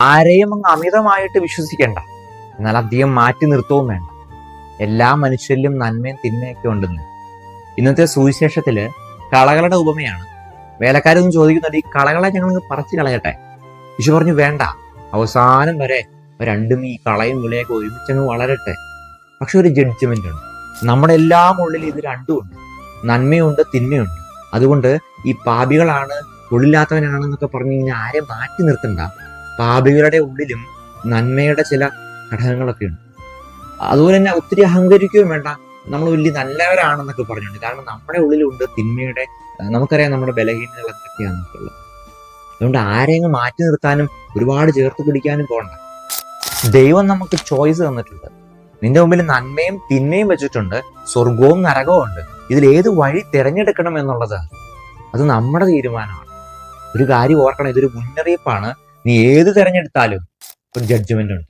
ആരെയും അങ്ങ് അമിതമായിട്ട് വിശ്വസിക്കേണ്ട, എന്നാൽ അധികം മാറ്റി നിർത്തവും വേണ്ട. എല്ലാ മനുഷ്യരിലും നന്മയും തിന്മയൊക്കെ ഉണ്ടെന്ന്. ഇന്നത്തെ സുവിശേഷത്തില് കളകളുടെ ഉപമയാണ്. വേലക്കാരൊന്നും ചോദിക്കുന്നുണ്ട്, ഈ കളകളെ ഞങ്ങൾ പറിച്ചു കളയട്ടെ? യേശു പറഞ്ഞു, വേണ്ട, അവസാനം വരെ രണ്ടും ഈ കളയും വിളയൊക്കെ ഒരുമിച്ചങ്ങ് വളരട്ടെ. പക്ഷെ ഒരു ജഡ്ജ്മെന്റ് ഉണ്ട്. നമ്മുടെ എല്ലാം ഉള്ളിൽ ഇത് രണ്ടും ഉണ്ട്, നന്മയുണ്ട് തിന്മയുണ്ട്. അതുകൊണ്ട് ഈ പാപികളാണ്, കൊള്ളില്ലാത്തവനാണെന്നൊക്കെ പറഞ്ഞു കഴിഞ്ഞാൽ ആരെ മാറ്റി നിർത്തണ്ട. പാപികളുടെ ഉള്ളിലും നന്മയുടെ ചില ഘടകങ്ങളൊക്കെ ഉണ്ട്. അതുപോലെ തന്നെ ഒത്തിരി അഹങ്കരിക്കുകയും വേണ്ട, നമ്മൾ വലിയ നല്ലവരാണെന്നൊക്കെ പറഞ്ഞിട്ടുണ്ട്. കാരണം നമ്മുടെ ഉള്ളിലുണ്ട് തിന്മയുടെ, നമുക്കറിയാം നമ്മുടെ ബലഹീനതകൾ എന്തൊക്കെയാണെന്നൊക്കെയുള്ളത്. അതുകൊണ്ട് ആരെയും മാറ്റി നിർത്താനും ഒരുപാട് ചേർത്ത് പിടിക്കാനും പോകണ്ട. ദൈവം നമുക്ക് ചോയ്സ് തന്നിട്ടുണ്ട്. നിന്റെ മുമ്പിൽ നന്മയും തിന്മയും വെച്ചിട്ടുണ്ട്, സ്വർഗവും നരകവും ഉണ്ട്. ഇതിൽ ഏത് വഴി തിരഞ്ഞെടുക്കണം എന്നുള്ളത് അത് നമ്മുടെ തീരുമാനമാണ്. ഒരു കാര്യം ഓർക്കണം, ഇതൊരു മുന്നറിയിപ്പാണ്. നീ ഏത് തിരഞ്ഞെടുത്താലും ഒരു ജഡ്ജ്മെന്റ് ഉണ്ട്.